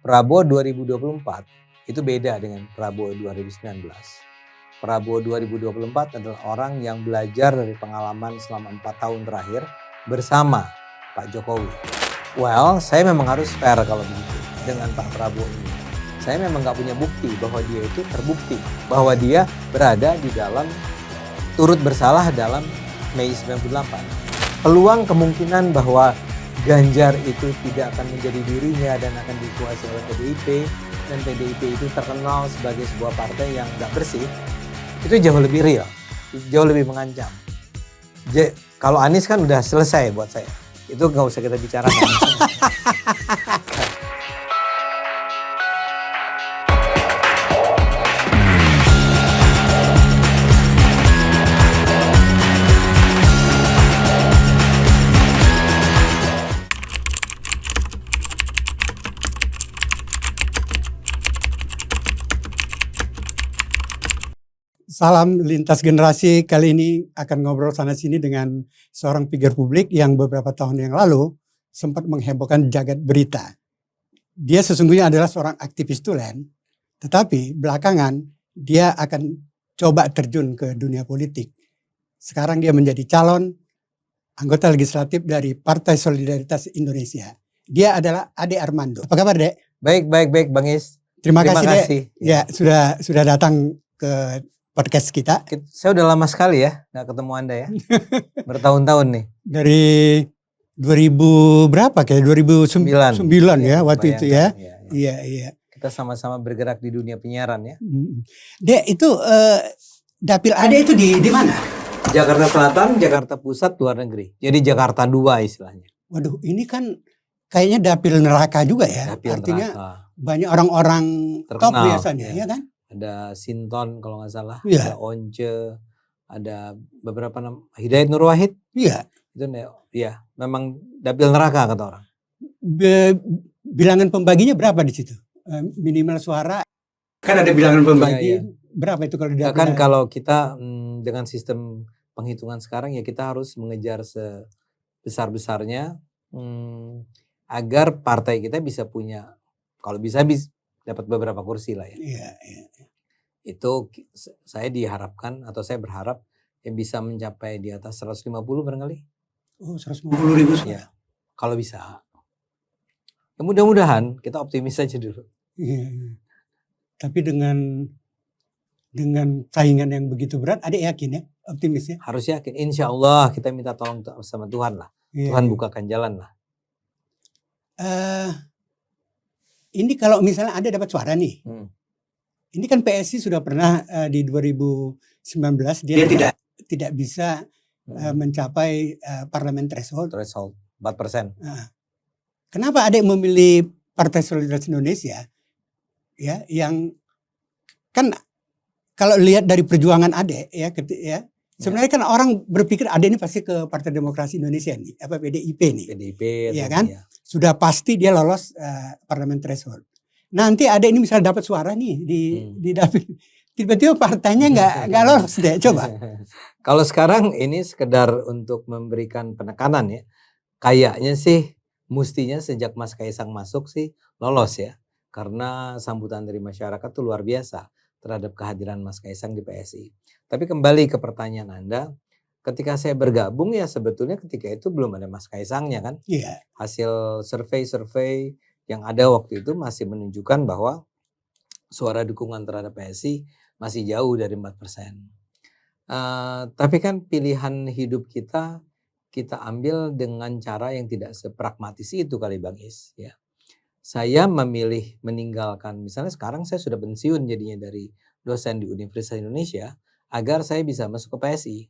Prabowo 2024 itu beda dengan Prabowo 2019. Prabowo 2024 adalah orang yang belajar dari pengalaman selama 4 tahun terakhir bersama Pak Jokowi. Well, saya memang harus fair kalau begitu dengan Pak Prabowo ini. Saya memang nggak punya bukti bahwa dia itu terbukti, bahwa dia berada di dalam turut bersalah dalam Mei 98. Peluang kemungkinan bahwa Ganjar itu tidak akan menjadi dirinya dan akan dikuasai oleh PDIP, dan PDIP itu terkenal sebagai sebuah partai yang nggak bersih, itu jauh lebih real, jauh lebih mengancam. Kalau Anies kan udah selesai buat saya, itu nggak usah kita bicarakan. Salam lintas generasi, kali ini akan ngobrol sana sini dengan seorang figur publik yang beberapa tahun yang lalu sempat menghebohkan jagat berita. Dia sesungguhnya adalah seorang aktivis tulen, tetapi belakangan dia akan coba terjun ke dunia politik. Sekarang dia menjadi calon anggota legislatif dari Partai Solidaritas Indonesia. Dia adalah Ade Armando. Apa kabar, Dek? Baik Bang Is. Terima kasih, Dek. Ya, sudah datang ke podcast kita. Saya udah lama sekali ya nggak ketemu Anda ya. Bertahun-tahun nih. Dari 2000 berapa kayak 2009 ya waktu itu ya. Iya. Kita sama-sama bergerak di dunia penyiaran ya. Dek, itu dapil Ade itu di mana? Jakarta Selatan, Jakarta Pusat, luar negeri. Jadi Jakarta 2 istilahnya. Waduh, ini kan kayaknya dapil neraka juga ya. Dapil artinya neraka. Banyak orang-orang top biasanya ya kan? Ada Sinton kalau nggak salah, ya. Ada Once, ada beberapa nama, Hidayat Nur Wahid. Iya. Itu ya, memang dapil neraka kata orang. Bilangan pembaginya berapa di situ? Minimal suara. Kan ada bilangan pembagi. Iya. Berapa itu kalau di dapil? Kan kalau kita dengan sistem penghitungan sekarang ya kita harus mengejar sebesar-besarnya agar partai kita bisa punya, kalau bisa dapat beberapa kursi lah ya. Iya. Itu saya diharapkan atau saya berharap yang bisa mencapai di atas 150 barangkali. Oh, 150.000 suara. Ya, kalau bisa. Ya, mudah-mudahan kita optimis saja dulu. Iya. Tapi dengan saingan yang begitu berat, Adik yakin ya, optimis ya? Harus yakin, insya Allah kita minta tolong sama Tuhan lah. Iya. Tuhan bukakan jalan lah. Ini kalau misalnya ada dapat suara nih. Ini kan PSI sudah pernah di 2019 dia tidak bisa mencapai parlemen threshold. Threshold 4%. Kenapa Adek memilih Partai Solidaritas Indonesia? Ya, yang kan kalau lihat dari perjuangan Adek ya, sebenarnya kan orang berpikir Adek ini pasti ke Partai Demokrasi Indonesia nih, apa PDIP nih. PDIP ya kan? Ya. Sudah pasti dia lolos parlemen threshold. Nanti Ade ini misalnya dapat suara nih di dapil, tiba-tiba partainya nggak lolos deh, coba. Kalau sekarang ini sekedar untuk memberikan penekanan ya, kayaknya sih mestinya sejak Mas Kaisang masuk sih lolos ya, karena sambutan dari masyarakat tuh luar biasa terhadap kehadiran Mas Kaisang di PSI. Tapi kembali ke pertanyaan Anda, ketika saya bergabung ya sebetulnya ketika itu belum ada Mas Kaisangnya kan. Iya. Hasil survei yang ada waktu itu masih menunjukkan bahwa suara dukungan terhadap PSI masih jauh dari 4%. Tapi kan pilihan hidup kita ambil dengan cara yang tidak sepragmatis itu kali Bang Is. Ya. Saya memilih meninggalkan, misalnya sekarang saya sudah pensiun jadinya dari dosen di Universitas Indonesia agar saya bisa masuk ke PSI.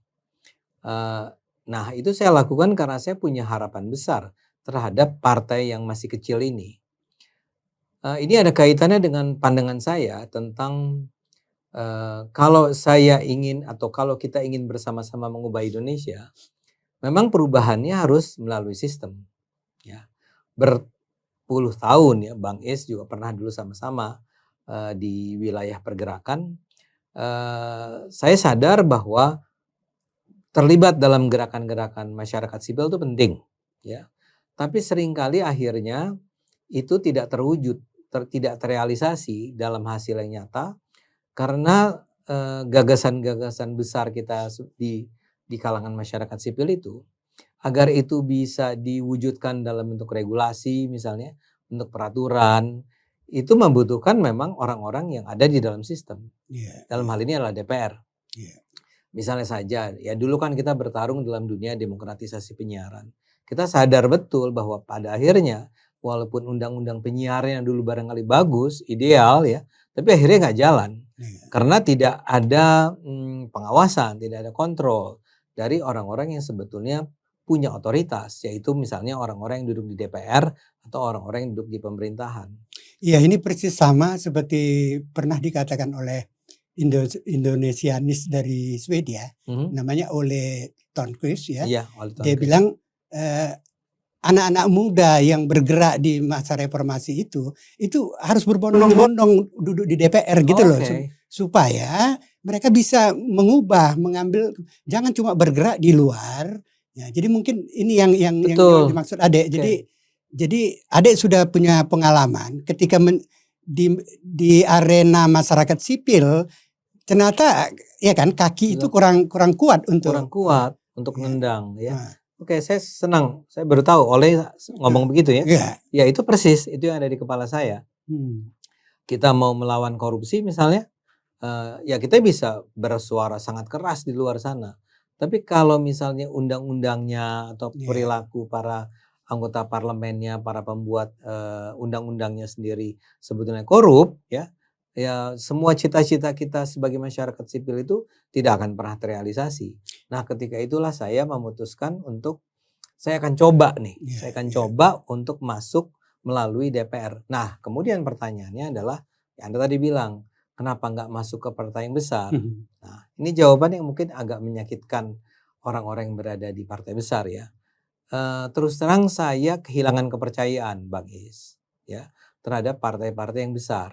Nah itu saya lakukan karena saya punya harapan besar terhadap partai yang masih kecil ini. Ini ada kaitannya dengan pandangan saya tentang kalau saya ingin atau kalau kita ingin bersama-sama mengubah Indonesia, memang perubahannya harus melalui sistem. Ya. Berpuluh tahun ya, Bang Is juga pernah dulu sama-sama di wilayah pergerakan. Saya sadar bahwa terlibat dalam gerakan-gerakan masyarakat sipil itu penting. Ya. Tapi seringkali akhirnya itu tidak terwujud tidak terrealisasi dalam hasil yang nyata karena gagasan-gagasan besar kita di kalangan masyarakat sipil itu, agar itu bisa diwujudkan dalam bentuk regulasi misalnya, bentuk peraturan, itu membutuhkan memang orang-orang yang ada di dalam sistem. Iya, Dalam iya, hal ini adalah DPR. iya. Misalnya saja, ya dulu kan kita bertarung dalam dunia demokratisasi penyiaran. Kita sadar betul bahwa pada akhirnya, walaupun undang-undang penyiaran yang dulu barangkali bagus, ideal ya, tapi akhirnya nggak jalan. Iya. Karena tidak ada pengawasan, tidak ada kontrol dari orang-orang yang sebetulnya punya otoritas, yaitu misalnya orang-orang yang duduk di DPR atau orang-orang yang duduk di pemerintahan. Iya, ini persis sama seperti pernah dikatakan oleh Indonesianis dari Swedia, Mhm. namanya Ole Thornquist ya. Iya, oleh Dia Thornquist. bilang anak-anak muda yang bergerak di masa reformasi itu harus berbondong-bondong duduk di DPR gitu loh, Oke. supaya mereka bisa mengubah, mengambil, jangan cuma bergerak di luar. Ya, jadi mungkin ini yang Betul. dimaksud Adek. Oke. Jadi Adek sudah punya pengalaman ketika di arena masyarakat sipil, ternyata ya kan kaki itu kurang kuat Kurang untuk kuat untuk ya. nendang ya. Nah, Oke, saya senang. Saya baru tahu Oleh ngomong begitu ya. ya. Ya itu persis, itu yang ada di kepala saya. Hmm. Kita mau melawan korupsi misalnya, ya kita bisa bersuara sangat keras di luar sana. Tapi kalau misalnya undang-undangnya atau Ya. perilaku para anggota parlemennya, para pembuat undang-undangnya sendiri sebetulnya korup, ya semua cita-cita kita sebagai masyarakat sipil itu tidak akan pernah terrealisasi. Nah, ketika itulah saya memutuskan untuk saya akan coba nih, Ya, saya akan ya. coba untuk masuk melalui DPR. Nah, kemudian pertanyaannya adalah, ya Anda tadi bilang, kenapa nggak masuk ke partai yang besar? Hmm. Nah, ini jawaban yang mungkin agak menyakitkan orang-orang yang berada di partai besar ya. Terus terang saya kehilangan kepercayaan, Bang Is, ya, terhadap partai-partai yang besar.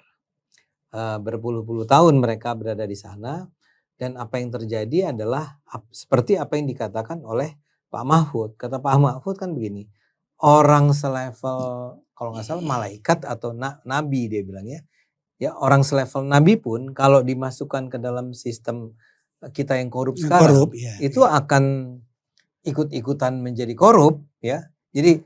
Berpuluh-puluh tahun mereka berada di sana dan apa yang terjadi adalah seperti apa yang dikatakan oleh Pak Mahfud. Kata Pak Mahfud kan begini, orang selevel kalau nggak salah malaikat atau nabi dia bilang ya. Ya orang selevel nabi pun kalau dimasukkan ke dalam sistem kita yang korup Yang sekarang korup, ya, itu akan ikut-ikutan menjadi korup ya. Jadi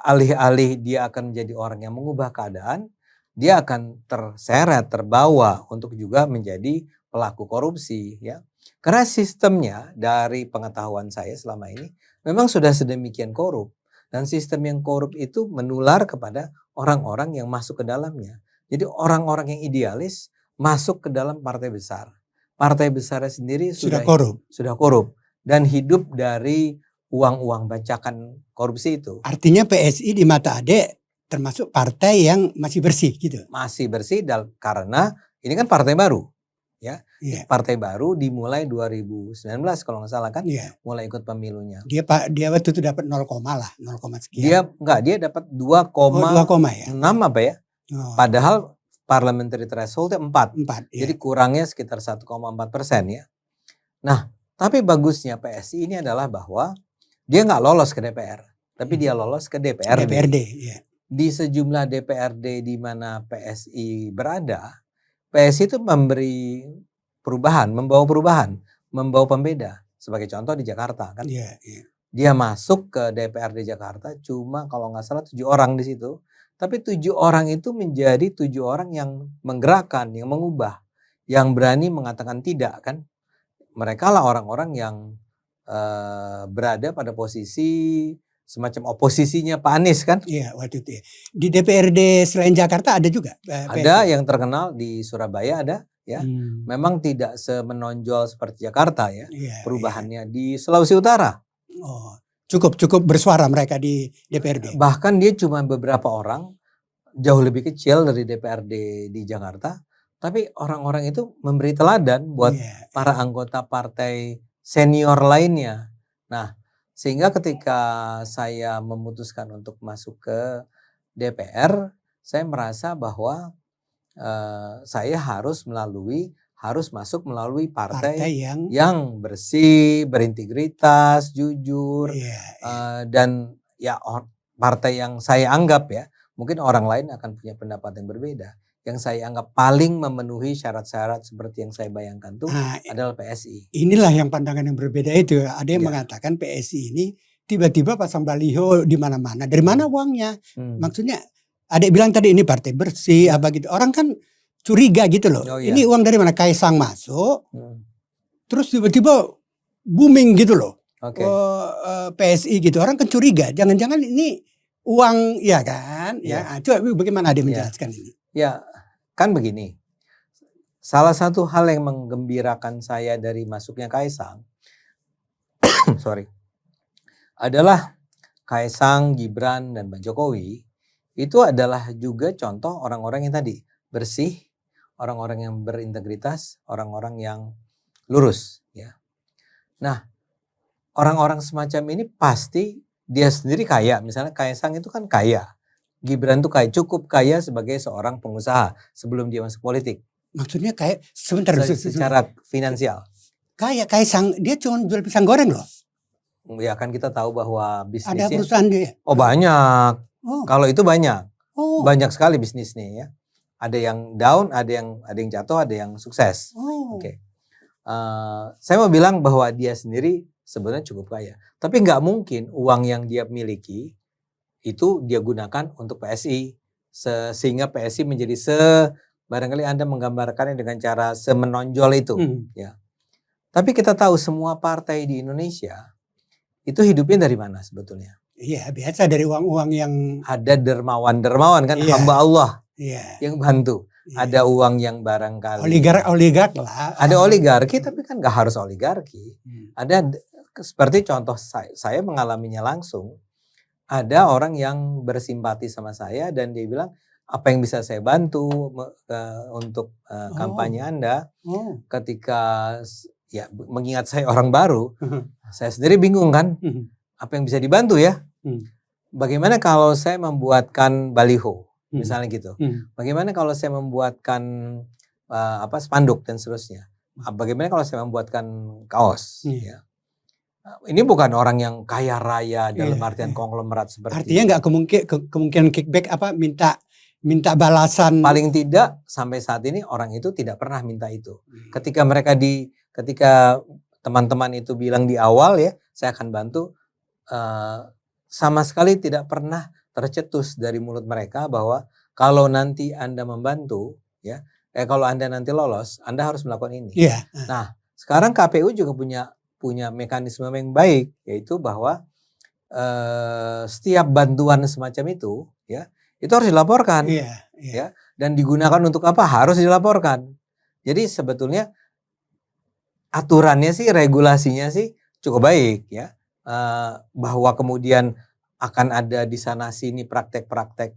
alih-alih dia akan menjadi orang yang mengubah keadaan, dia akan terseret, terbawa untuk juga menjadi pelaku korupsi ya. Karena sistemnya dari pengetahuan saya selama ini memang sudah sedemikian korup dan sistem yang korup itu menular kepada orang-orang yang masuk ke dalamnya. Jadi orang-orang yang idealis masuk ke dalam partai besar. Partai besarnya sendiri sudah korup. sudah korup dan hidup dari uang-uang bancakan korupsi itu. Artinya PSI di mata Adek termasuk partai yang masih bersih gitu. Masih bersih karena ini kan partai baru. Ya. Iya. Partai baru dimulai 2019 kalau nggak salah kan, Iya. mulai ikut pemilunya. Dia waktu itu dapat 0, lah, 0, sekian. Dia dapat 2,6 ya. apa ya? Oh. Padahal parliamentary threshold 4. 4 ya. Jadi kurangnya sekitar 1,4% ya. Nah, tapi bagusnya PSI ini adalah bahwa dia nggak lolos ke DPR, tapi dia lolos ke DPRD. Ya. Di sejumlah DPRD di mana PSI berada, PSI itu memberi perubahan, membawa pembeda. Sebagai contoh di Jakarta kan, Ya, ya. dia masuk ke DPRD Jakarta cuma kalau nggak salah 7 orang di situ, tapi 7 orang itu menjadi 7 orang yang menggerakkan, yang mengubah, yang berani mengatakan tidak kan. Mereka lah orang-orang yang berada pada posisi semacam oposisinya Pak Anies kan. Iya, waktu itu ya. Di DPRD selain Jakarta ada juga Ada yang terkenal di Surabaya ada ya. Hmm. Memang tidak semenonjol seperti Jakarta ya. Iya, perubahannya di Sulawesi Utara. Oh, cukup bersuara mereka di DPRD. Bahkan dia cuma beberapa orang, jauh lebih kecil dari DPRD di Jakarta, tapi orang-orang itu memberi teladan buat para anggota partai senior lainnya. Nah, sehingga ketika saya memutuskan untuk masuk ke DPR, saya merasa bahwa saya harus masuk melalui partai yang bersih, berintegritas, jujur, dan ya partai yang saya anggap ya Mungkin orang lain akan punya pendapat yang berbeda. Yang saya anggap paling memenuhi syarat-syarat seperti yang saya bayangkan tuh Nah, adalah PSI. inilah yang pandangan yang berbeda itu. Ada yang Ya. mengatakan PSI ini tiba-tiba pasang baliho di mana-mana. Dari mana uangnya? Maksudnya ada yang bilang tadi ini partai bersih apa gitu. Orang kan curiga gitu loh. Oh, iya. Ini uang dari mana? Kaisang masuk, terus tiba-tiba booming gitu loh. Oke. PSI gitu. Orang kan curiga. Jangan-jangan ini uang ya kan? Ya. Coba bagaimana dia menjelaskan ini? Ya, kan begini. Salah satu hal yang menggembirakan saya dari masuknya Kaisang, adalah Kaisang, Gibran, dan Pak Jokowi itu adalah juga contoh orang-orang yang tadi bersih, orang-orang yang berintegritas, orang-orang yang lurus. Ya. Nah, orang-orang semacam ini pasti dia sendiri kaya. Misalnya Kaisang itu kan kaya. Gibran tuh cukup kaya sebagai seorang pengusaha sebelum dia masuk politik. Maksudnya kayak sebentar secara finansial. Kayak Kaisang dia cuma jual pisang goreng loh. Ya kan kita tahu bahwa bisnisnya. Ada perusahaan dia. Oh banyak. Kalau itu banyak. Banyak sekali bisnisnya ya. Ada yang down, ada yang jatuh, ada yang sukses. Oke. Saya mau bilang bahwa dia sendiri sebenarnya cukup kaya. Tapi nggak mungkin uang yang dia miliki itu dia gunakan untuk PSI sehingga PSI menjadi barangkali Anda menggambarkannya dengan cara semenonjol itu ya. Tapi kita tahu semua partai di Indonesia itu hidupnya dari mana sebetulnya? Iya, biasa dari uang-uang yang ada dermawan kan, hamba Allah yang bantu. Ada uang yang barangkali oligark lah. Ada oligarki tapi kan nggak harus oligarki. Ada seperti contoh saya mengalaminya langsung. Ada orang yang bersimpati sama saya dan dia bilang apa yang bisa saya bantu untuk kampanye Anda ketika ya mengingat saya orang baru. Saya sendiri bingung kan apa yang bisa dibantu ya. Bagaimana kalau saya membuatkan baliho misalnya gitu. Bagaimana kalau saya membuatkan spanduk dan seterusnya. Bagaimana kalau saya membuatkan kaos ya. Ini bukan orang yang kaya raya dalam artian konglomerat seperti. Artinya nggak kemungkinan kickback minta balasan. Paling tidak sampai saat ini orang itu tidak pernah minta itu. Ketika teman-teman itu bilang di awal ya, saya akan bantu, sama sekali tidak pernah tercetus dari mulut mereka bahwa kalau nanti Anda membantu ya, kalau Anda nanti lolos, Anda harus melakukan ini. Nah, sekarang KPU juga punya mekanisme yang baik, yaitu bahwa setiap bantuan semacam itu ya itu harus dilaporkan ya, dan digunakan untuk apa harus dilaporkan. Jadi sebetulnya aturannya sih, regulasinya sih cukup baik ya, bahwa kemudian akan ada di sana sini praktek-praktek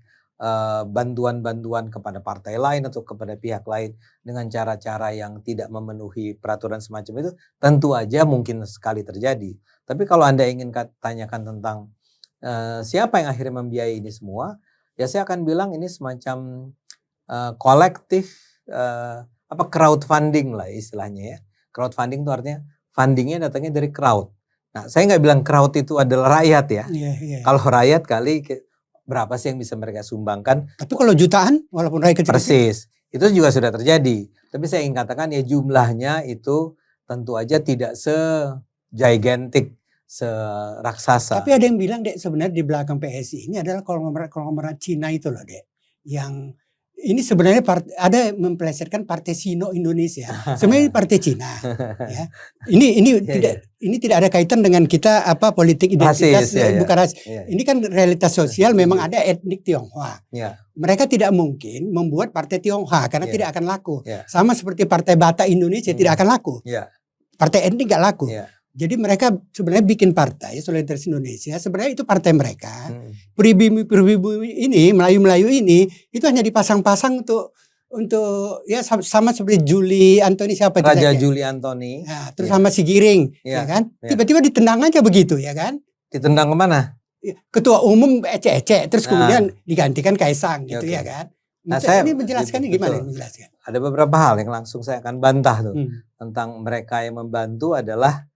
bantuan-bantuan kepada partai lain atau kepada pihak lain dengan cara-cara yang tidak memenuhi peraturan semacam itu, tentu aja mungkin sekali terjadi. Tapi kalau Anda ingin tanyakan tentang siapa yang akhirnya membiayai ini semua, ya saya akan bilang ini semacam kolektif crowdfunding lah istilahnya ya. Crowdfunding itu artinya fundingnya datangnya dari crowd. Nah, saya nggak bilang crowd itu adalah rakyat ya. Kalau rakyat kali berapa sih yang bisa mereka sumbangkan? Tapi kalau jutaan, walaupun rakyat kecil. Persis, itu juga sudah terjadi. Tapi saya ingin katakan ya jumlahnya itu tentu aja tidak se-gigantic, se-raksasa. Tapi ada yang bilang Dek, sebenarnya di belakang PSI ini adalah konglomerat Cina itu loh Dek. Yang ini sebenarnya ada mempelesetkan Partai Sino Indonesia. Sebenarnya partai Cina. Ya. Ini tidak ada kaitan dengan kita politik identitas, bukan ras. Ini kan realitas sosial, memang ada etnik Tionghoa. Mereka tidak mungkin membuat partai Tionghoa karena tidak akan laku. Sama seperti Partai Batak Indonesia tidak akan laku. Partai etnik nggak laku. Jadi mereka sebenarnya bikin partai Solidaritas Indonesia, sebenarnya itu partai mereka. Pribumi ini, Melayu-Melayu ini itu hanya dipasang-pasang untuk ya sama seperti Juli Antoni siapa itu? Raja Juli Antoni. Nah, terus sama si Giring, ya kan? Tiba-tiba ditendang aja begitu, ya kan? Ditendang kemana? Ketua umum ecek-ecek, terus kemudian digantikan Kaisang gitu ya kan? Nah, ini menjelaskannya gimana? Menjelaskan. Ada beberapa hal yang langsung saya akan bantah tuh tentang mereka yang membantu adalah.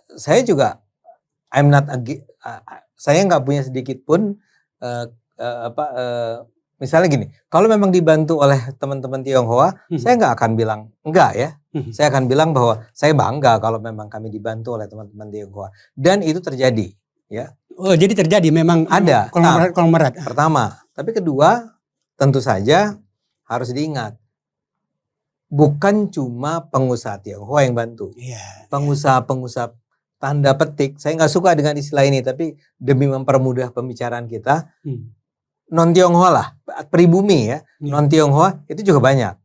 Saya juga saya nggak punya sedikit pun misalnya gini, kalau memang dibantu oleh teman-teman Tionghoa, saya nggak akan bilang enggak ya. Saya akan bilang bahwa saya bangga kalau memang kami dibantu oleh teman-teman Tionghoa. Dan itu terjadi, ya. Oh, jadi terjadi memang Ada. konglomerat. Pertama, tapi kedua, tentu saja harus diingat, bukan cuma pengusaha Tionghoa yang bantu. Pengusaha-pengusaha tanda petik, saya nggak suka dengan istilah ini, tapi demi mempermudah pembicaraan kita, non Tionghoa lah, pribumi ya, non Tionghoa itu juga banyak.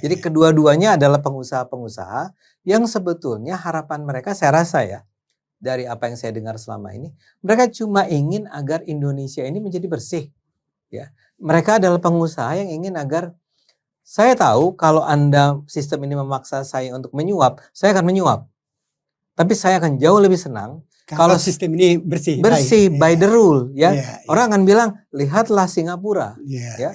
Jadi kedua-duanya adalah pengusaha-pengusaha yang sebetulnya harapan mereka, saya rasa ya, dari apa yang saya dengar selama ini, mereka cuma ingin agar Indonesia ini menjadi bersih. Ya, mereka adalah pengusaha yang ingin agar, saya tahu kalau Anda sistem ini memaksa saya untuk menyuap, saya akan menyuap. Tapi saya akan jauh lebih senang kalau sistem ini bersih by the rule, ya. Orang akan bilang, lihatlah Singapura, ya.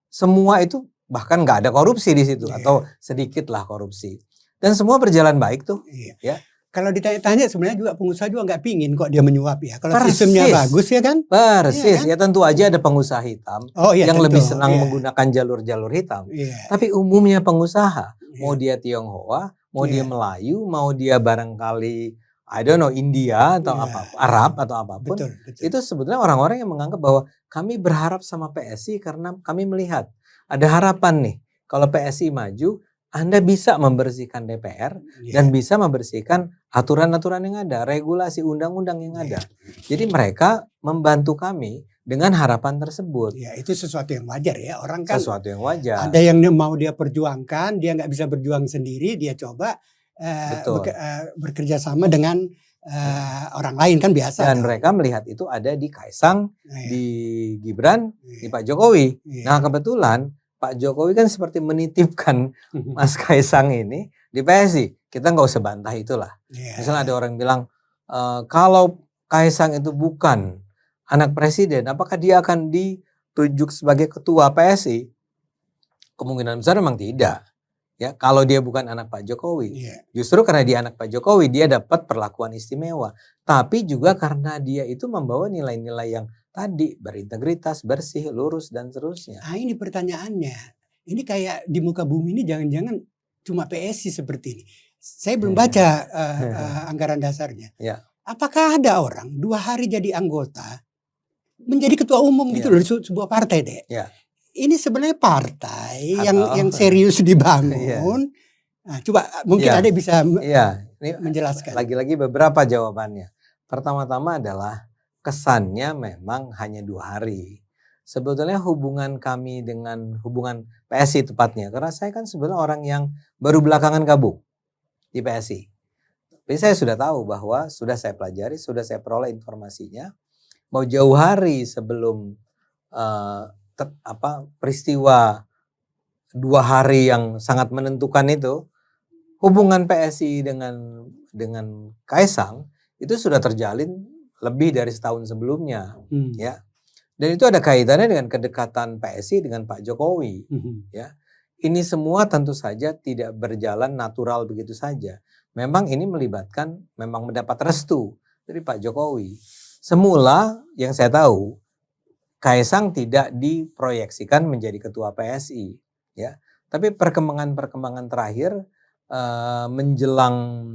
Semua itu bahkan nggak ada korupsi di situ atau sedikitlah korupsi, dan semua berjalan baik tuh, ya. Kalau ditanya-tanya sebenarnya juga pengusaha juga nggak pingin kok dia menyuap ya. Kalau sistemnya bagus ya kan. Persis, ya tentu aja ada pengusaha hitam yang tentu lebih senang menggunakan jalur-jalur hitam. Tapi umumnya pengusaha, mau dia Tionghoa, mau dia Melayu, mau dia barangkali I don't know India atau apa, Arab atau apapun, itu sebetulnya orang-orang yang menganggap bahwa kami berharap sama PSI karena kami melihat ada harapan nih, kalau PSI maju, Anda bisa membersihkan DPR dan bisa membersihkan aturan-aturan yang ada, regulasi undang-undang yang ada. Jadi mereka membantu kami dengan harapan tersebut. Ya, itu sesuatu yang wajar ya, orang kan. Sesuatu yang wajar. Ada yang mau dia perjuangkan, dia nggak bisa berjuang sendiri, dia coba bekerja sama dengan orang lain kan biasa. Dan mereka melihat itu ada di Kaisang, di Gibran, di Pak Jokowi. Nah kebetulan Pak Jokowi kan seperti menitipkan Mas Kaisang ini di PSI. Kita nggak usah bantah itulah. Misalnya ada orang bilang, kalau Kaisang itu bukan anak presiden, apakah dia akan ditunjuk sebagai ketua PSI? Kemungkinan besar memang tidak. Ya, kalau dia bukan anak Pak Jokowi. Justru karena dia anak Pak Jokowi, dia dapat perlakuan istimewa. Tapi juga karena dia itu membawa nilai-nilai yang tadi, berintegritas, bersih, lurus, dan seterusnya. Nah ini pertanyaannya. Ini kayak di muka bumi ini jangan-jangan cuma PSI seperti ini. Saya belum baca anggaran dasarnya. Apakah ada orang 2 hari jadi anggota, menjadi ketua umum gitu loh, sebuah partai deh. Ini sebenarnya partai yang serius dibangun. Nah, coba mungkin ada bisa menjelaskan. Lagi-lagi beberapa jawabannya. Pertama-tama adalah kesannya memang hanya 2 hari. Sebetulnya hubungan kami dengan hubungan PSI tepatnya, karena saya kan sebenarnya orang yang baru belakangan gabung di PSI. Tapi saya sudah tahu bahwa sudah saya pelajari, sudah saya peroleh informasinya, bahwa jauh hari sebelum peristiwa 2 hari yang sangat menentukan itu, hubungan PSI dengan Kaisang itu sudah terjalin lebih dari setahun sebelumnya, ya. Dan itu ada kaitannya dengan kedekatan PSI dengan Pak Jokowi, ya. Ini semua tentu saja tidak berjalan natural begitu saja. Memang ini melibatkan, memang mendapat restu dari Pak Jokowi. Semula yang saya tahu, Kaisang tidak diproyeksikan menjadi ketua PSI, ya. Tapi perkembangan terakhir menjelang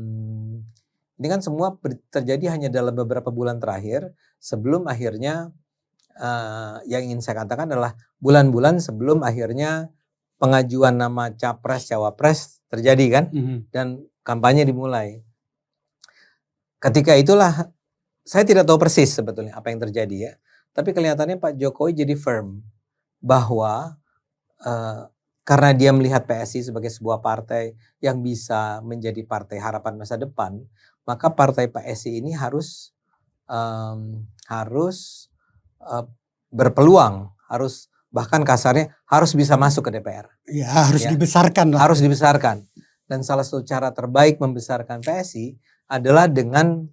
ini kan semua terjadi hanya dalam beberapa bulan terakhir sebelum akhirnya yang ingin saya katakan adalah bulan-bulan sebelum akhirnya pengajuan nama capres cawapres terjadi kan, dan kampanye dimulai. Ketika itulah saya tidak tahu persis sebetulnya apa yang terjadi ya. Tapi kelihatannya Pak Jokowi jadi firm bahwa karena dia melihat PSI sebagai sebuah partai yang bisa menjadi partai harapan masa depan, maka partai PSI ini harus berpeluang, harus bahkan kasarnya harus bisa masuk ke DPR. Ya, harus dibesarkan lah. Harus dibesarkan. Dan salah satu cara terbaik membesarkan PSI adalah dengan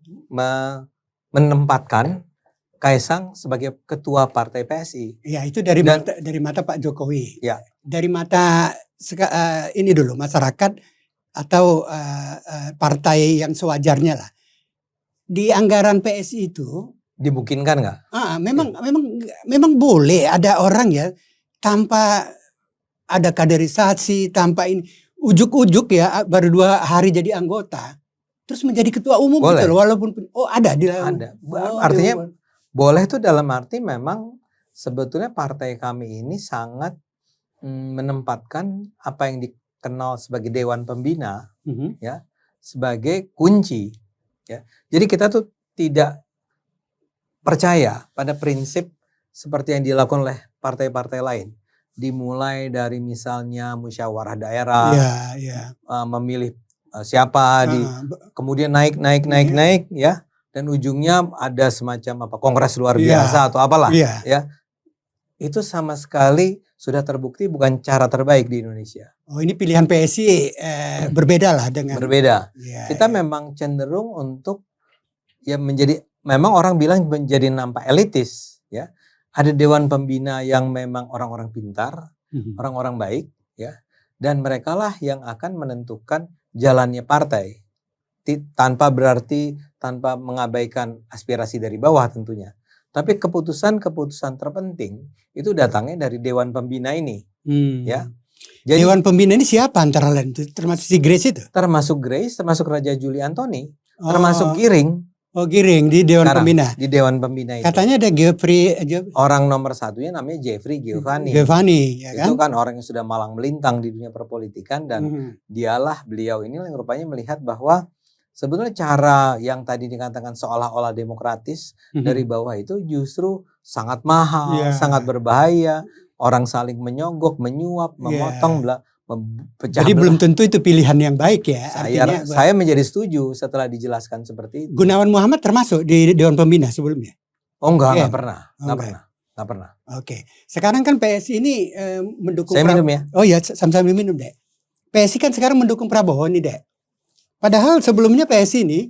menempatkan Kaisang sebagai ketua partai PSI. Ya, itu dari mata Pak Jokowi. Ya. Dari mata ini dulu masyarakat atau partai yang sewajarnya lah. Di anggaran PSI itu Dimungkinkan nggak? Memang boleh ada orang ya tanpa ada kaderisasi, tanpa ini ujuk-ujuk ya baru 2 hari jadi anggota, terus menjadi ketua umum gitu Boleh. loh, walaupun ada di Ada. Oh, Artinya boleh itu dalam arti memang sebetulnya partai kami ini sangat menempatkan apa yang dikenal sebagai Dewan Pembina ya sebagai kunci ya. Jadi kita tuh tidak percaya pada prinsip seperti yang dilakukan oleh partai-partai lain. Dimulai dari misalnya musyawarah daerah, memilih siapa, kemudian naik ya, dan ujungnya ada semacam kongres luar biasa atau apalah ya. Itu sama sekali sudah terbukti bukan cara terbaik di Indonesia. Oh, ini pilihan PSI berbeda lah dengan. Berbeda. Kita memang cenderung untuk ya menjadi, memang orang bilang menjadi nampak elitis ya. Ada dewan pembina yang memang orang-orang pintar, orang-orang baik ya. Dan merekalah yang akan menentukan jalannya partai. Tanpa mengabaikan aspirasi dari bawah tentunya. Tapi keputusan-keputusan terpenting itu datangnya dari dewan pembina ini ya. Jadi, dewan pembina ini siapa antara lain? Termasuk si Grace itu? Termasuk Grace, termasuk Raja Juli Antoni, termasuk Giring. Oh, Giring di Dewan Pembina. Di Dewan Pembina itu. Katanya ada Geoffrey. Orang nomor satunya namanya Jeffrey Giovanni. Ya kan? Itu kan orang yang sudah malang melintang di dunia perpolitikan dan beliau ini yang rupanya melihat bahwa sebetulnya cara yang tadi dikatakan seolah-olah demokratis dari bawah itu justru sangat mahal, sangat berbahaya. Orang saling menyogok, menyuap, memotong, pecah. Jadi belum tentu itu pilihan yang baik ya. Saya menjadi setuju setelah dijelaskan seperti itu. Gunawan Muhammad termasuk di Dewan Pembina sebelumnya? Oh enggak pernah. Enggak pernah. Oke. Sekarang kan PSI ini mendukung. Saya minum ya? Oh iya, sambil minum deh. PSI kan sekarang mendukung Prabowo nih deh. Padahal sebelumnya PSI ini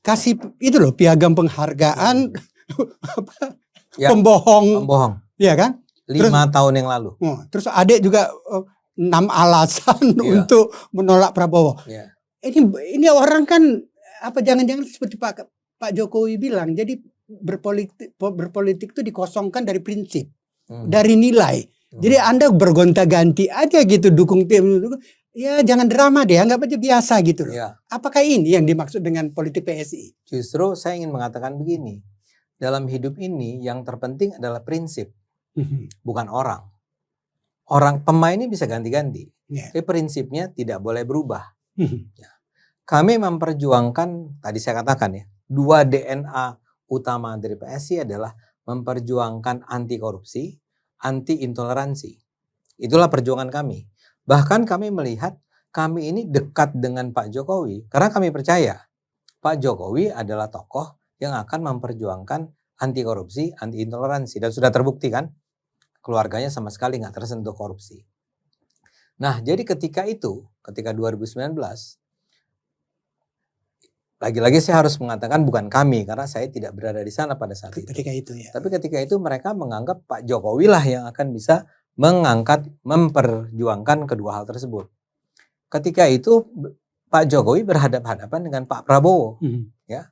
kasih itu loh piagam penghargaan pembohong. Iya kan? 5 tahun yang lalu. Terus Adek juga 6 alasan untuk menolak Prabowo. Ini orang kan jangan-jangan seperti Pak Jokowi bilang. Jadi berpolitik itu dikosongkan dari prinsip, dari nilai. Jadi Anda bergonta-ganti aja gitu dukung tim. Ya jangan drama deh, anggap aja biasa gitu loh. Apakah ini yang dimaksud dengan politik PSI? Justru saya ingin mengatakan begini. Dalam hidup ini yang terpenting adalah prinsip. Bukan orang. Pemain ini bisa ganti-ganti. Tapi prinsipnya tidak boleh berubah. Kami memperjuangkan, tadi saya katakan ya, 2 DNA utama dari PSI adalah memperjuangkan anti korupsi, anti intoleransi. Itulah perjuangan kami. Bahkan kami melihat kami ini dekat dengan Pak Jokowi karena kami percaya Pak Jokowi adalah tokoh yang akan memperjuangkan anti korupsi, anti intoleransi, dan sudah terbukti kan keluarganya sama sekali nggak tersentuh korupsi. Nah, jadi ketika 2019, lagi-lagi saya harus mengatakan bukan kami karena saya tidak berada di sana pada saat itu. Tapi ketika itu mereka menganggap Pak Jokowi lah yang akan bisa memperjuangkan kedua hal tersebut. Ketika itu Pak Jokowi berhadapan-hadapan dengan Pak Prabowo, ya.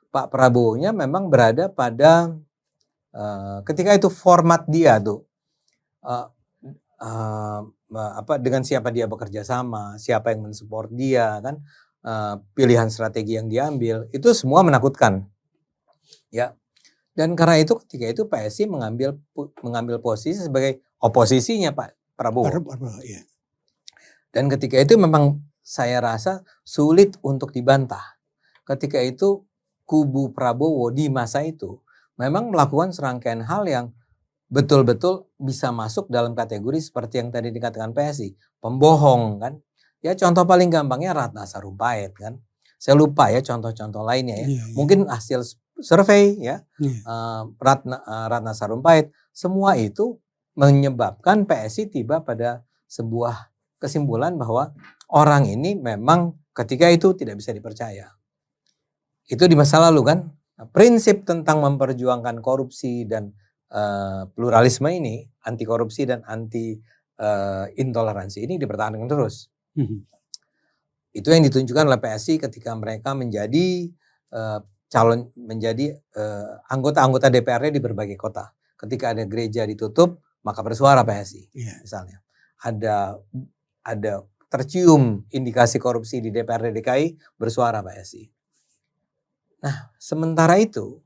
Pak Prabowo-nya memang berada pada ketika itu format dia tuh. Dengan siapa dia bekerja sama, siapa yang mensupport dia kan, pilihan strategi yang diambil itu semua menakutkan, ya. Dan karena itu ketika itu PSI mengambil posisi sebagai oposisinya Pak Prabowo. Ya. Dan ketika itu memang saya rasa sulit untuk dibantah. Ketika itu kubu Prabowo di masa itu memang melakukan serangkaian hal yang betul-betul bisa masuk dalam kategori seperti yang tadi dikatakan PSI, pembohong kan. Ya contoh paling gampangnya Ratna Sarumpait kan. Saya lupa ya contoh-contoh lainnya ya. Mungkin hasil survei ya. Ratna Sarumpait, semua itu menyebabkan PSI tiba pada sebuah kesimpulan bahwa orang ini memang ketika itu tidak bisa dipercaya. Itu di masa lalu kan. Prinsip tentang memperjuangkan korupsi dan pluralisme ini, anti korupsi dan anti intoleransi ini dipertahankan terus. Itu yang ditunjukkan oleh PSI ketika mereka menjadi calon menjadi anggota-anggota DPR-nya di berbagai kota. Ketika ada gereja ditutup, maka bersuara PSI. Misalnya ada tercium indikasi korupsi di DPRD DKI, bersuara PSI. Nah, sementara itu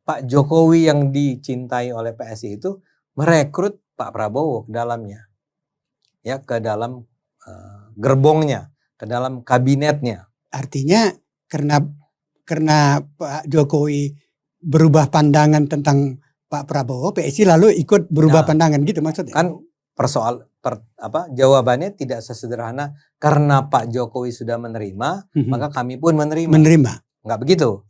Pak Jokowi yang dicintai oleh PSI itu merekrut Pak Prabowo ke dalamnya, ya, ke dalam gerbongnya, ke dalam kabinetnya. Artinya karena Pak Jokowi berubah pandangan tentang Pak Prabowo, PSI lalu ikut berubah pandangan gitu maksudnya? Kan jawabannya tidak sesederhana karena Pak Jokowi sudah menerima, maka kami pun menerima. Enggak begitu.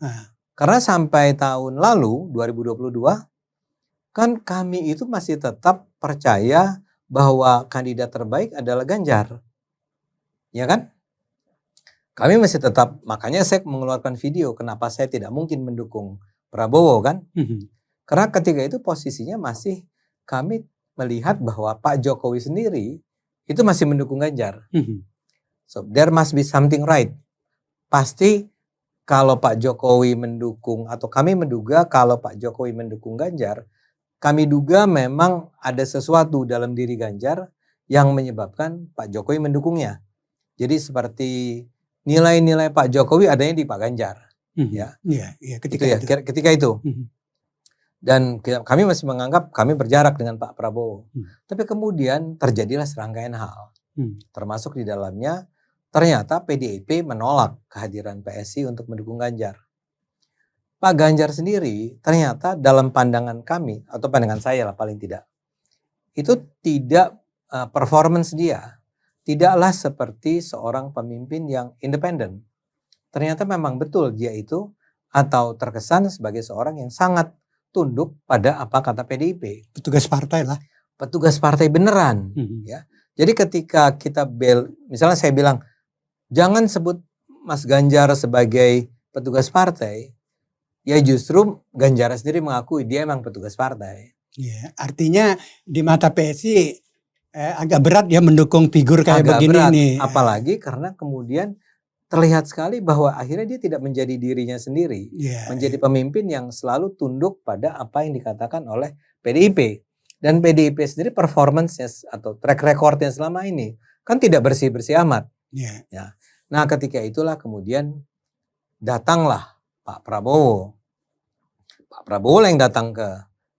Karena sampai tahun lalu 2022 kan kami itu masih tetap percaya bahwa kandidat terbaik adalah Ganjar. Ya kan? Kami masih tetap, makanya saya mengeluarkan video kenapa saya tidak mungkin mendukung Prabowo kan? Karena ketika itu posisinya masih kami melihat bahwa Pak Jokowi sendiri itu masih mendukung Ganjar. So there must be something right. Pasti kalau Pak Jokowi mendukung, atau kami menduga kalau Pak Jokowi mendukung Ganjar, kami duga memang ada sesuatu dalam diri Ganjar yang menyebabkan Pak Jokowi mendukungnya. Jadi seperti nilai-nilai Pak Jokowi adanya di Pak Ganjar. Ketika itu. Dan kami masih menganggap kami berjarak dengan Pak Prabowo. Tapi kemudian terjadilah serangkaian hal. Termasuk di dalamnya ternyata PDIP menolak kehadiran PSI untuk mendukung Ganjar. Pak Ganjar sendiri ternyata dalam pandangan kami, atau pandangan saya lah paling tidak, itu tidak performance dia tidaklah seperti seorang pemimpin yang independen. Ternyata memang betul dia itu atau terkesan sebagai seorang yang sangat tunduk pada apa kata PDIP. Petugas partai lah. Petugas partai beneran. Ya. Jadi ketika kita misalnya saya bilang, jangan sebut Mas Ganjar sebagai petugas partai, ya justru Ganjar sendiri mengakui dia emang petugas partai. Ya, artinya di mata PSI agak berat ya mendukung figur kayak agak begini berat, nih. Apalagi karena kemudian terlihat sekali bahwa akhirnya dia tidak menjadi dirinya sendiri. Menjadi pemimpin yang selalu tunduk pada apa yang dikatakan oleh PDIP. Dan PDIP sendiri performance-nya atau track record-nya selama ini kan tidak bersih-bersih amat. Ya. Nah ketika itulah kemudian datanglah Pak Prabowo. Pak Prabowo yang datang ke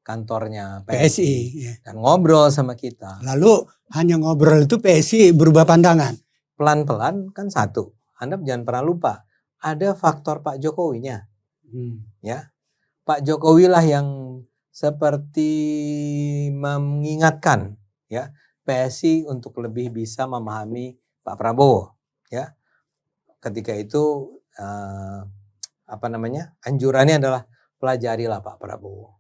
kantornya PSI dan ngobrol sama kita. Lalu hanya ngobrol itu PSI berubah pandangan. Pelan-pelan kan satu. Anda jangan pernah lupa ada faktor Pak Jokowinya. Ya. Pak Jokowi lah yang seperti mengingatkan ya PSI untuk lebih bisa memahami Pak Prabowo ya. Ketika itu anjurannya adalah pelajarilah Pak Prabowo.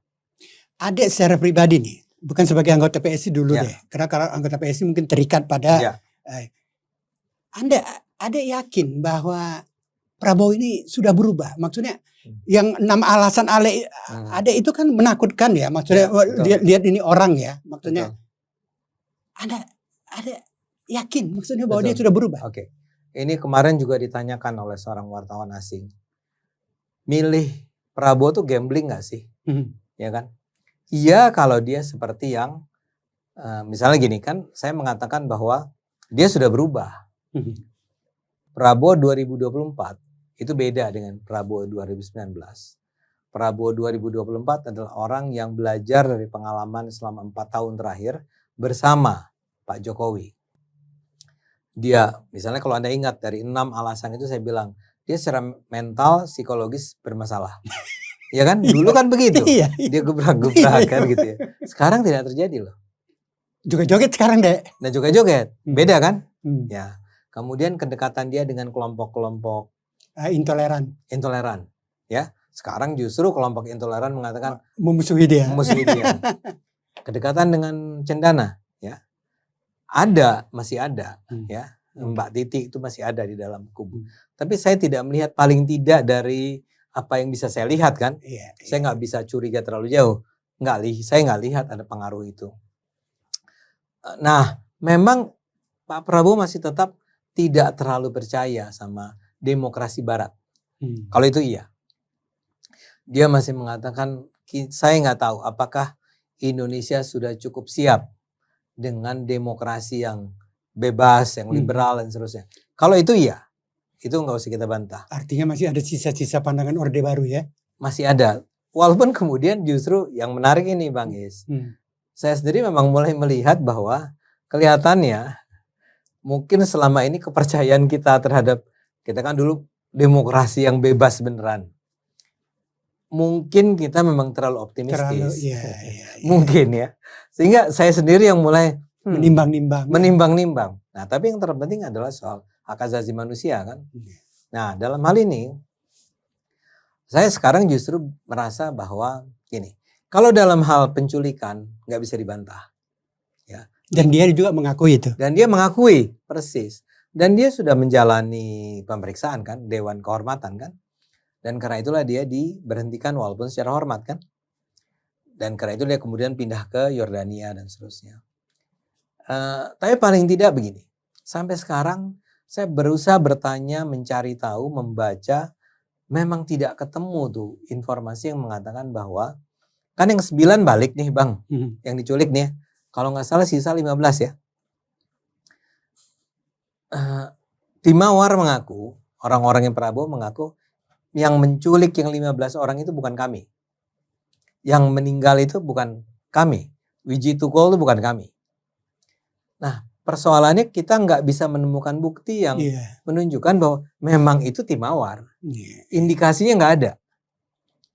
Ada secara pribadi nih, bukan sebagai anggota PSI dulu deh. Karena kalau anggota PSI mungkin terikat pada Anda yakin bahwa Prabowo ini sudah berubah? Maksudnya yang 6 alasan ada itu kan menakutkan ya. Maksudnya lihat ini orang ya. Maksudnya Anda yakin maksudnya bahwa dia sudah berubah? Oke. Ini kemarin juga ditanyakan oleh seorang wartawan asing. Milih Prabowo tuh gambling gak sih? Ya kan? Iya kalau dia seperti yang misalnya gini kan, saya mengatakan bahwa dia sudah berubah. Prabowo 2024 itu beda dengan Prabowo 2019. Prabowo 2024 adalah orang yang belajar dari pengalaman selama 4 tahun terakhir bersama Pak Jokowi. Dia, misalnya kalau Anda ingat dari 6 alasan itu saya bilang, dia secara mental, psikologis bermasalah. Ya kan? Dulu kan begitu. Dia gebrak-gebrak kan gitu ya. Sekarang tidak terjadi loh. Joget-joget sekarang deh. Nah joget-joget. Beda kan? Ya. Kemudian kedekatan dia dengan kelompok-kelompok intoleran. Ya. Sekarang justru kelompok intoleran mengatakan memusuhi dia. Kedekatan dengan Cendana ya. Masih ada ya. Mbak Titi itu masih ada di dalam kubu. Tapi saya tidak melihat paling tidak dari apa yang bisa saya lihat kan, saya nggak bisa curiga terlalu jauh, saya nggak lihat ada pengaruh itu. Nah, memang Pak Prabowo masih tetap tidak terlalu percaya sama demokrasi Barat. Kalau itu iya, Dia masih mengatakan, saya nggak tahu apakah Indonesia sudah cukup siap dengan demokrasi yang bebas, yang liberal dan seterusnya. Kalau itu iya, itu nggak usah kita bantah. Artinya masih ada sisa-sisa pandangan Orde Baru ya? Masih ada. Walaupun kemudian justru yang menarik ini Bang Is. Saya sendiri memang mulai melihat bahwa kelihatannya mungkin selama ini kepercayaan kita terhadap, kita kan dulu demokrasi yang bebas beneran. Mungkin kita memang terlalu optimistis. Iya. Mungkin ya. Sehingga saya sendiri yang mulai menimbang-nimbang. Nah, tapi yang terpenting adalah soal hak asasi manusia kan. Nah, dalam hal ini saya sekarang justru merasa bahwa gini, kalau dalam hal penculikan nggak bisa dibantah. Ya. Dan dia juga mengakui itu. Dan dia mengakui persis. Dan dia sudah menjalani pemeriksaan kan, Dewan Kehormatan kan. Dan karena itulah dia diberhentikan walaupun secara hormat kan. Dan karena itu dia kemudian pindah ke Yordania dan seterusnya. Tapi paling tidak begini. Sampai sekarang saya berusaha bertanya, mencari tahu, membaca. Memang tidak ketemu tuh informasi yang mengatakan bahwa kan yang 9 balik nih Bang. Yang diculik nih. Kalau nggak salah sisa 15 ya. Timawar mengaku, orang-orang yang Prabowo mengaku, yang menculik yang 15 orang itu bukan kami. Yang meninggal itu bukan kami. Wiji Tukul itu bukan kami. Nah, persoalannya kita nggak bisa menemukan bukti yang menunjukkan bahwa memang itu Timawar. Indikasinya nggak ada.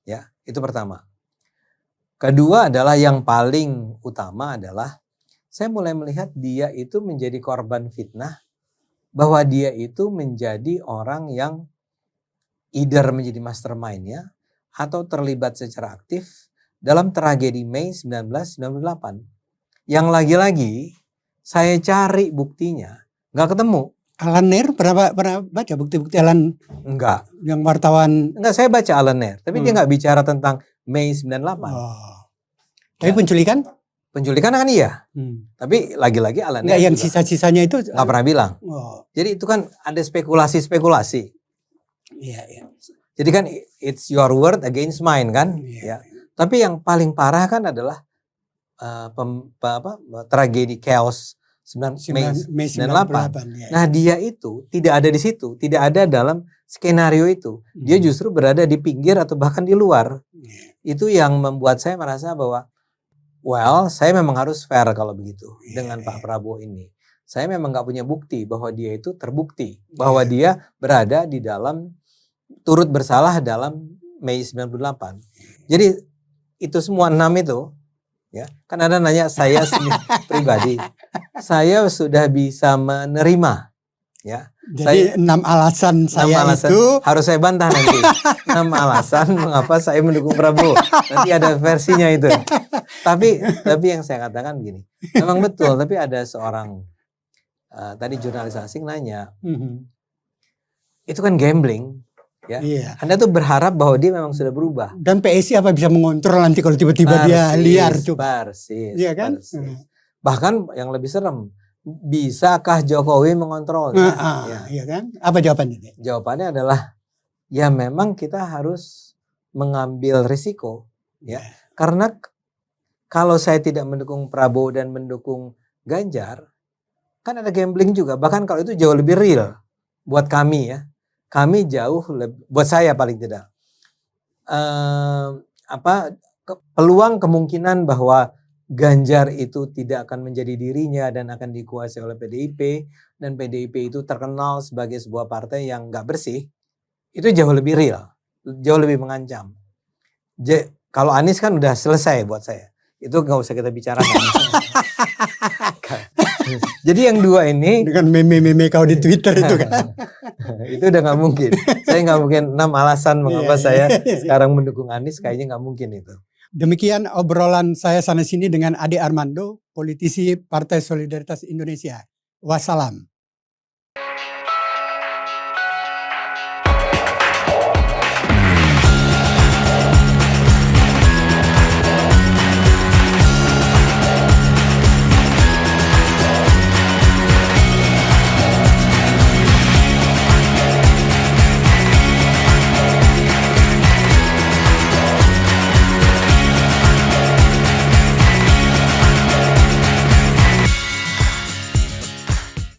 Ya, itu pertama. Kedua adalah yang paling utama adalah saya mulai melihat dia itu menjadi korban fitnah, bahwa dia itu menjadi orang yang either menjadi mastermind-nya atau terlibat secara aktif dalam tragedi Mei 1998. Yang lagi-lagi saya cari buktinya, nggak ketemu. Alan Nair pernah baca bukti-bukti Alan? Enggak. Yang wartawan? Enggak, saya baca Alan Nair, tapi dia nggak bicara tentang Mei 98. Tapi penculikan? Penculikan kan iya. Tapi lagi-lagi Alan Nair yang sisa-sisanya itu nggak pernah bilang. Jadi itu kan ada spekulasi-spekulasi. Iya. Jadi kan it's your word against mine kan. Ya. Tapi yang paling parah kan adalah tragedi chaos Mei 98. Nah dia itu tidak ada di situ, tidak ada dalam skenario itu. Dia justru berada di pinggir atau bahkan di luar. Itu yang membuat saya merasa bahwa saya memang harus fair kalau begitu dengan Pak Prabowo ini. Saya memang nggak punya bukti bahwa dia itu terbukti bahwa dia berada di dalam turut bersalah dalam Mei 98. Jadi itu semua 6 itu ya, kan ada nanya saya pribadi. Saya sudah bisa menerima ya. Jadi 6 alasan saya 6 alasan, itu harus saya bantah nanti. 6 alasan mengapa saya mendukung Prabowo. Nanti ada versinya itu. Tapi yang saya katakan gini, memang betul. Tapi ada seorang tadi jurnalis asing nanya, itu kan gambling. Ya. Anda tuh berharap bahwa dia memang sudah berubah. Dan PSI apa bisa mengontrol nanti kalau tiba-tiba dia liar coba. Iya kan? Bahkan yang lebih serem, bisakah Jokowi mengontrolnya? Iya kan? Apa jawabannya? Jawabannya adalah ya memang kita harus mengambil risiko ya. Karena kalau saya tidak mendukung Prabowo dan mendukung Ganjar, kan ada gambling juga. Bahkan kalau itu jauh lebih real buat kami ya. Kami jauh lebih, buat saya paling tidak, peluang kemungkinan bahwa Ganjar itu tidak akan menjadi dirinya dan akan dikuasai oleh PDIP, dan PDIP itu terkenal sebagai sebuah partai yang nggak bersih, itu jauh lebih real, jauh lebih mengancam. Kalau Anies kan udah selesai buat saya, itu nggak usah kita bicarakan. Jadi yang dua ini dengan meme-meme kau di Twitter itu kan. Itu udah nggak mungkin. Saya nggak mungkin 6 alasan mengapa saya sekarang mendukung Anies, kayaknya nggak mungkin itu. Demikian obrolan saya sana sini dengan Ade Armando, politisi Partai Solidaritas Indonesia. Wassalam.